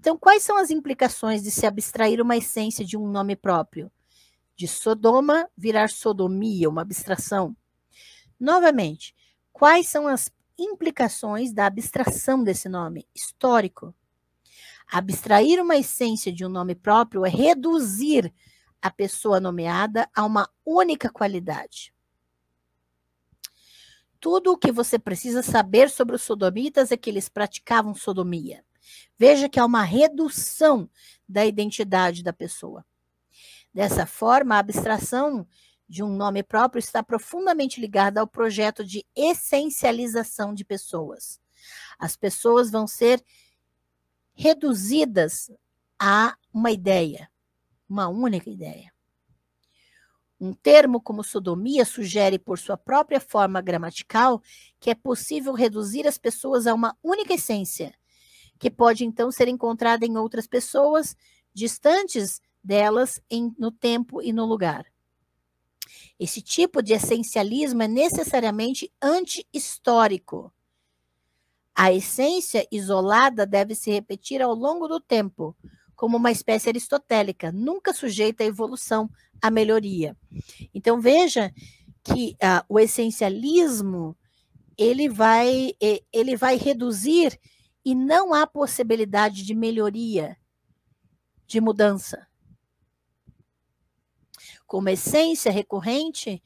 Então, quais são as implicações de se abstrair uma essência de um nome próprio? De Sodoma virar sodomia, uma abstração. Novamente, quais são as implicações da abstração desse nome histórico? Abstrair uma essência de um nome próprio é reduzir a pessoa nomeada a uma única qualidade. Tudo o que você precisa saber sobre os sodomitas é que eles praticavam sodomia. Veja que há uma redução da identidade da pessoa. Dessa forma, a abstração de um nome próprio está profundamente ligada ao projeto de essencialização de pessoas. As pessoas vão ser reduzidas a uma ideia, uma única ideia. Um termo como sodomia sugere, por sua própria forma gramatical, que é possível reduzir as pessoas a uma única essência, que pode então ser encontrada em outras pessoas distantes delas no tempo e no lugar. Esse tipo de essencialismo é necessariamente anti-histórico. A essência isolada deve se repetir ao longo do tempo, como uma espécie aristotélica, nunca sujeita à evolução, à melhoria. Então, veja que o essencialismo ele vai reduzir e não há possibilidade de melhoria, de mudança. Como essência recorrente,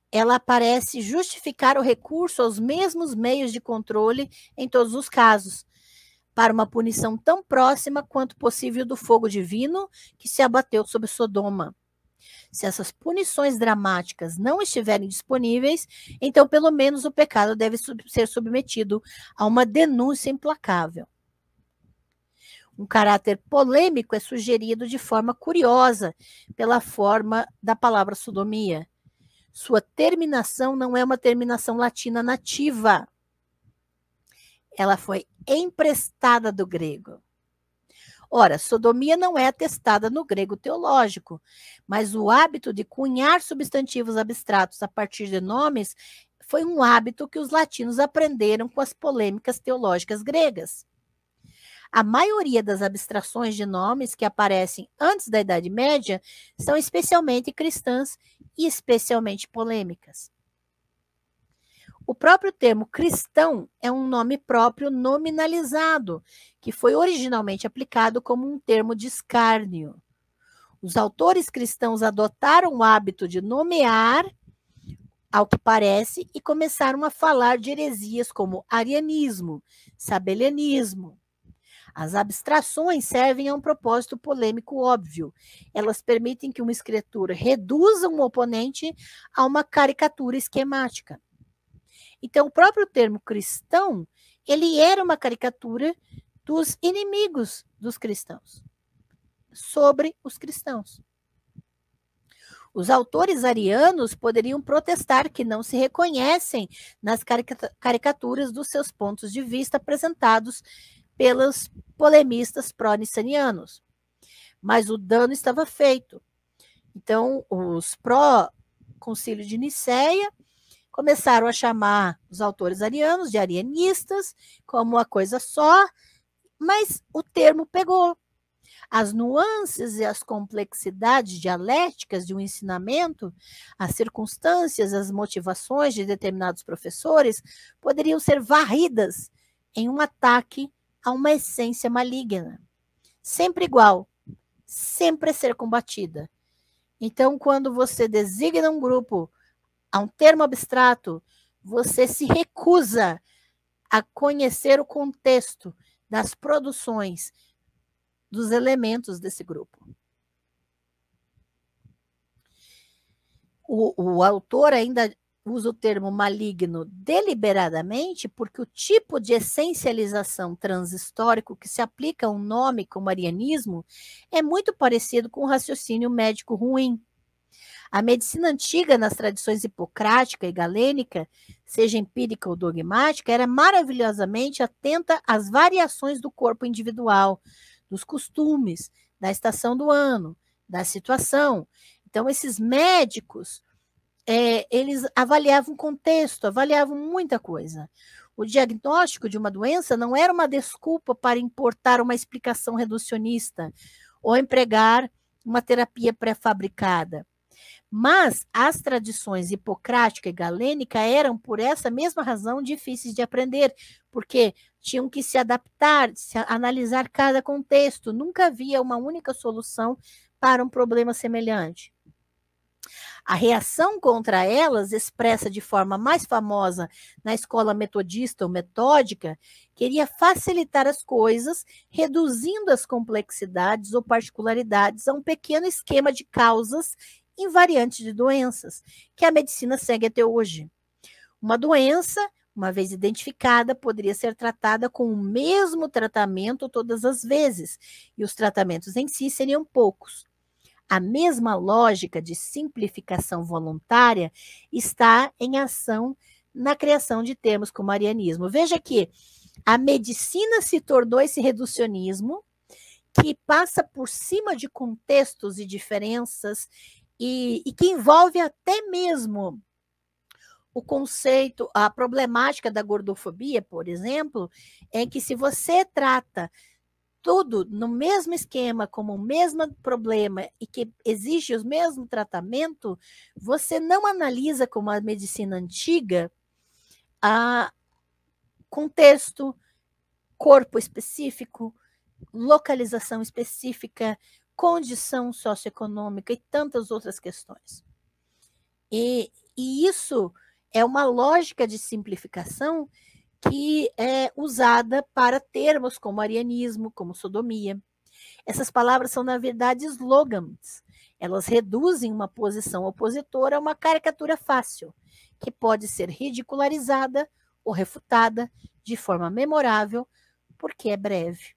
ela parece justificar o recurso aos mesmos meios de controle em todos os casos, para uma punição tão próxima quanto possível do fogo divino que se abateu sobre Sodoma. Se essas punições dramáticas não estiverem disponíveis, então pelo menos o pecado deve ser submetido a uma denúncia implacável. Um caráter polêmico é sugerido de forma curiosa pela forma da palavra sodomia. Sua terminação não é uma terminação latina nativa. Ela foi emprestada do grego. Ora, sodomia não é atestada no grego teológico, mas o hábito de cunhar substantivos abstratos a partir de nomes foi um hábito que os latinos aprenderam com as polêmicas teológicas gregas. A maioria das abstrações de nomes que aparecem antes da Idade Média são especialmente cristãs e especialmente polêmicas. O próprio termo cristão é um nome próprio nominalizado, que foi originalmente aplicado como um termo de escárnio. Os autores cristãos adotaram o hábito de nomear, ao que parece, e começaram a falar de heresias como arianismo, sabelianismo. As abstrações servem a um propósito polêmico óbvio. Elas permitem que uma escritura reduza um oponente a uma caricatura esquemática. Então, o próprio termo cristão, ele era uma caricatura dos inimigos dos cristãos, sobre os cristãos. Os autores arianos poderiam protestar que não se reconhecem nas caricaturas dos seus pontos de vista apresentados pelos polemistas pró-nicenianos. Mas o dano estava feito. Então, os pró-concílio de Nicéia começaram a chamar os autores arianos de arianistas, como uma coisa só, mas o termo pegou. As nuances e as complexidades dialéticas de um ensinamento, as circunstâncias, as motivações de determinados professores poderiam ser varridas em um ataque a uma essência maligna, sempre igual, sempre a ser combatida. Então, quando você designa um grupo a um termo abstrato, você se recusa a conhecer o contexto das produções, dos elementos desse grupo. O autor ainda usa o termo maligno deliberadamente porque o tipo de essencialização transhistórico que se aplica a um nome como arianismo é muito parecido com o raciocínio médico ruim. A medicina antiga, nas tradições hipocrática e galênica, seja empírica ou dogmática, era maravilhosamente atenta às variações do corpo individual, dos costumes, da estação do ano, da situação. Então, esses médicos, eles avaliavam o contexto, avaliavam muita coisa. O diagnóstico de uma doença não era uma desculpa para importar uma explicação reducionista ou empregar uma terapia pré-fabricada. Mas as tradições hipocrática e galênica eram, por essa mesma razão, difíceis de aprender, porque tinham que se adaptar, analisar cada contexto. Nunca havia uma única solução para um problema semelhante. A reação contra elas, expressa de forma mais famosa na escola metodista ou metódica, queria facilitar as coisas, reduzindo as complexidades ou particularidades a um pequeno esquema de causas invariantes de doenças, que a medicina segue até hoje. Uma doença, uma vez identificada, poderia ser tratada com o mesmo tratamento todas as vezes, e os tratamentos em si seriam poucos. A mesma lógica de simplificação voluntária está em ação na criação de termos como arianismo. Veja que a medicina se tornou esse reducionismo que passa por cima de contextos e diferenças e que envolve até mesmo o conceito, a problemática da gordofobia, por exemplo, é que se você trata tudo no mesmo esquema, como o mesmo problema e que exige o mesmo tratamento, você não analisa como a medicina antiga a contexto, corpo específico, localização específica, condição socioeconômica e tantas outras questões. E isso é uma lógica de simplificação que é usada para termos como arianismo, como sodomia. Essas palavras são, na verdade, slogans. Elas reduzem uma posição opositora a uma caricatura fácil, que pode ser ridicularizada ou refutada de forma memorável, porque é breve.